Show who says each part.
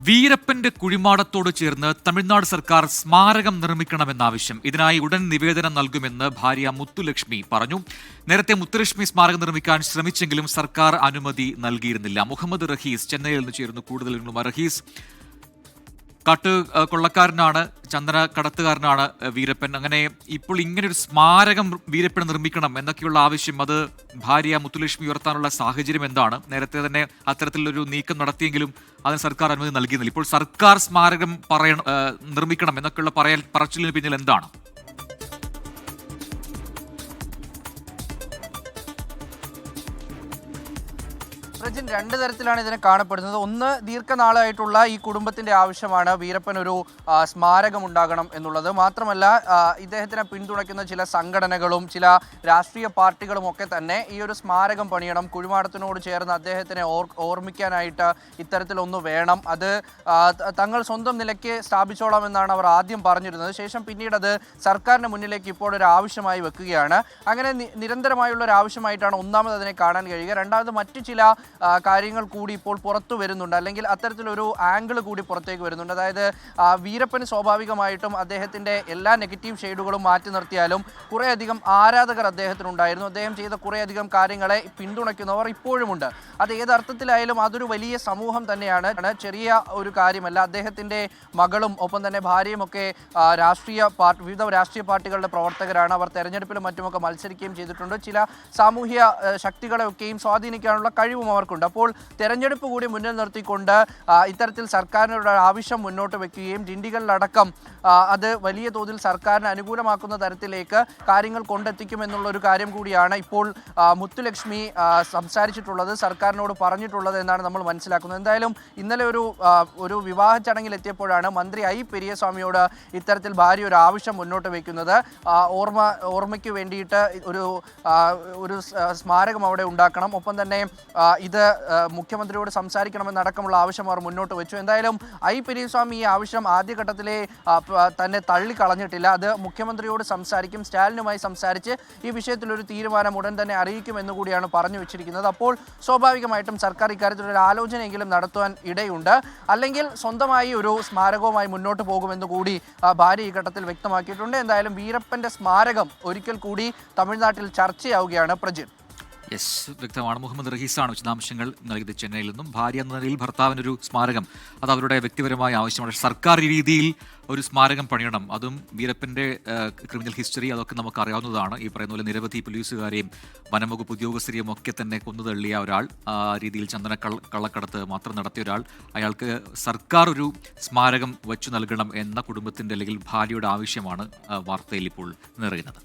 Speaker 1: വീരപ്പന്റെ കുഴിമാടത്തോട് ചേർന്ന് തമിഴ്നാട് സർക്കാർ സ്മാരകം നിർമ്മിക്കണമെന്ന ആവശ്യം. ഇതിനായി ഉടൻ നിവേദനം നൽകുമെന്ന് ഭാര്യ മുത്തുലക്ഷ്മി പറഞ്ഞു. നേരത്തെ മുത്തുലക്ഷ്മി സ്മാരകം നിർമ്മിക്കാൻ ശ്രമിച്ചെങ്കിലും സർക്കാർ അനുമതി നൽകിയിരുന്നില്ല. മുഹമ്മദ് റഹീസ് ചെന്നൈയിൽ നിന്ന് ചേർന്നു കൂടുതൽ വിവരങ്ങളുമായി. റഹീസ്, കൊള്ളക്കാരനാണ്, ചന്ദന കടത്തുകാരനാണ് വീരപ്പൻ. അങ്ങനെ ഇപ്പോൾ ഇങ്ങനെ ഒരു സ്മാരകം വീരപ്പൻ നിർമ്മിക്കണം എന്നൊക്കെയുള്ള ആവശ്യം, അത് ഭാര്യ മുത്തുലക്ഷ്മി ഉയർത്താനുള്ള സാഹചര്യം എന്താണ്? നേരത്തെ തന്നെ അത്തരത്തിലൊരു നീക്കം നടത്തിയെങ്കിലും അതിന് സർക്കാർ അനുമതി നൽകിയിരുന്നില്ല. ഇപ്പോൾ സർക്കാർ സ്മാരകം നിർമ്മിക്കണം എന്നൊക്കെയുള്ള പറച്ചിലിന് പിന്നിൽ എന്താണ്?
Speaker 2: പ്രജിൻ, രണ്ട് തരത്തിലാണ് ഇതിനെ കാണപ്പെടുന്നത്. ഒന്ന്, ദീർഘനാളായിട്ടുള്ള ഈ കുടുംബത്തിന്റെ ആവശ്യമാണ് വീരപ്പൻ ഒരു സ്മാരകം ഉണ്ടാകണം എന്നുള്ളത്. മാത്രമല്ല, ഇദ്ദേഹത്തിനെ പിന്തുണയ്ക്കുന്ന ചില സംഘടനകളും ചില രാഷ്ട്രീയ പാർട്ടികളും ഒക്കെ തന്നെ ഈ ഒരു സ്മാരകം പണിയണം, കുഴിമാടത്തിനോട് ചേർന്ന് അദ്ദേഹത്തിനെ ഓർമ്മിക്കാനായിട്ട് ഇത്തരത്തിലൊന്ന് വേണം, അത് തങ്ങൾ സ്വന്തം നിലയ്ക്ക് സ്ഥാപിച്ചോളാം എന്നാണ് അവർ ആദ്യം പറഞ്ഞിരുന്നത്. ശേഷം പിന്നീട് അത് സർക്കാരിന് മുന്നിലേക്ക് ഇപ്പോൾ ഒരു ആവശ്യമായി വെക്കുകയാണ്. അങ്ങനെ നിരന്തരമായുള്ള ഒരു ആവശ്യമായിട്ടാണ് ഒന്നാമത് അതിനെ കാണാൻ കഴിയുക. രണ്ടാമത്, മറ്റു ചില കാര്യങ്ങൾ കൂടി ഇപ്പോൾ പുറത്തു വരുന്നുണ്ട്, അല്ലെങ്കിൽ അത്തരത്തിലൊരു ആംഗിൾ കൂടി പുറത്തേക്ക് വരുന്നുണ്ട്. അതായത് വീരപ്പന് സ്വാഭാവികമായിട്ടും അദ്ദേഹത്തിൻ്റെ എല്ലാ നെഗറ്റീവ് ഷെയ്ഡുകളും മാറ്റി നിർത്തിയാലും കുറേയധികം ആരാധകർ അദ്ദേഹത്തിനുണ്ടായിരുന്നു. അദ്ദേഹം ചെയ്ത കുറേയധികം കാര്യങ്ങളെ പിന്തുണയ്ക്കുന്നവർ ഇപ്പോഴുമുണ്ട്. അത് ഏതർത്ഥത്തിലായാലും അതൊരു വലിയ സമൂഹം തന്നെയാണ്, ചെറിയ ഒരു കാര്യമല്ല. അദ്ദേഹത്തിൻ്റെ മകളും ഒപ്പം തന്നെ ഭാര്യയും ഒക്കെ വിവിധ രാഷ്ട്രീയ പാർട്ടികളുടെ പ്രവർത്തകരാണ്. അവർ തെരഞ്ഞെടുപ്പിലും മറ്റുമൊക്കെ മത്സരിക്കുകയും ചെയ്തിട്ടുണ്ട്. ചില സാമൂഹ്യ ശക്തികളെയൊക്കെയും സ്വാധീനിക്കാനുള്ള കഴിവും അവർക്കുണ്ട്. അപ്പോൾ തെരഞ്ഞെടുപ്പ് കൂടി മുന്നിൽ നിർത്തിക്കൊണ്ട് ഇത്തരത്തിൽ സർക്കാരിനോട് ആവശ്യം മുന്നോട്ട് വെക്കുകയും ഡിണ്ടികളിലടക്കം അത് വലിയ തോതിൽ സർക്കാരിന് അനുകൂലമാക്കുന്ന തരത്തിലേക്ക് കാര്യങ്ങൾ കൊണ്ടെത്തിക്കുമെന്നുള്ള ഒരു കാര്യം കൂടിയാണ് ഇപ്പോൾ മുത്തുലക്ഷ്മി സംസാരിച്ചിട്ടുള്ളത്, സർക്കാരിനോട് പറഞ്ഞിട്ടുള്ളത് എന്നാണ് നമ്മൾ മനസ്സിലാക്കുന്നത്. എന്തായാലും ഇന്നലെ ഒരു വിവാഹ ചടങ്ങിൽ എത്തിയപ്പോഴാണ് മന്ത്രി ഐ പെരിയസ്വാമിയോട് ഇത്തരത്തിൽ ഭാര്യ ഒരു ആവശ്യം മുന്നോട്ട് വയ്ക്കുന്നത്. ഓർമ്മയ്ക്ക് വേണ്ടിയിട്ട് ഒരു സ്മാരകം അവിടെ ഉണ്ടാക്കണം, ഒപ്പം തന്നെ ഇത് മുഖ്യമന്ത്രിയോട് സംസാരിക്കണമെന്നടക്കമുള്ള ആവശ്യം അവർ മുന്നോട്ട് വെച്ചു. എന്തായാലും ഐ പെരിയസ്വാമി ഈ ആവശ്യം ആദ്യഘട്ടത്തിലെ തന്നെ തള്ളിക്കളഞ്ഞിട്ടില്ല. അത് മുഖ്യമന്ത്രിയോട് സംസാരിക്കും, സ്റ്റാലിനുമായി സംസാരിച്ച് ഈ വിഷയത്തിലൊരു തീരുമാനം ഉടൻ തന്നെ അറിയിക്കുമെന്ന് കൂടിയാണ് പറഞ്ഞു വെച്ചിരിക്കുന്നത്. അപ്പോൾ സ്വാഭാവികമായിട്ടും സർക്കാർ ഇക്കാര്യത്തിലൊരു ആലോചനയെങ്കിലും നടത്തുവാൻ ഇടയുണ്ട്. അല്ലെങ്കിൽ സ്വന്തമായി ഒരു സ്മാരകവുമായി മുന്നോട്ട് പോകുമെന്ന് കൂടി ഭാര്യ ഈ ഘട്ടത്തിൽ വ്യക്തമാക്കിയിട്ടുണ്ട്. എന്തായാലും വീരപ്പന്റെ സ്മാരകം ഒരിക്കൽ കൂടി തമിഴ്നാട്ടിൽ ചർച്ചയാവുകയാണ്. പ്രജിൻ,
Speaker 1: യെസ്, വ്യക്തമാണ്. മുഹമ്മദ് റഹീസാണ് വിശദാംശങ്ങൾ നൽകിയത് ചെന്നൈയിൽ നിന്നും. ഭാര്യ എന്ന നിലയിൽ ഭർത്താവിനൊരു സ്മാരകം, അത് അവരുടെ വ്യക്തിപരമായ ആവശ്യമാണ്. സർക്കാർ രീതിയിൽ ഒരു സ്മാരകം പണിയണം, അതും വീരപ്പൻ്റെ ക്രിമിനൽ ഹിസ്റ്ററി അതൊക്കെ നമുക്ക് അറിയാവുന്നതാണ്. ഈ പറയുന്ന പോലെ നിരവധി പോലീസുകാരെയും വനംവകുപ്പ് ഉദ്യോഗസ്ഥരെയും ഒക്കെ തന്നെ കൊന്നുതള്ളിയ ഒരാൾ, ആ രീതിയിൽ ചന്ദന കള്ളക്കടത്ത് മാത്രം നടത്തിയ ഒരാൾ, അയാൾക്ക് സർക്കാർ ഒരു സ്മാരകം വച്ചു നൽകണം എന്ന കുടുംബത്തിൻ്റെ അല്ലെങ്കിൽ ഭാര്യയുടെ ആവശ്യമാണ് വാർത്തയിൽ ഇപ്പോൾ നിറയുന്നത്.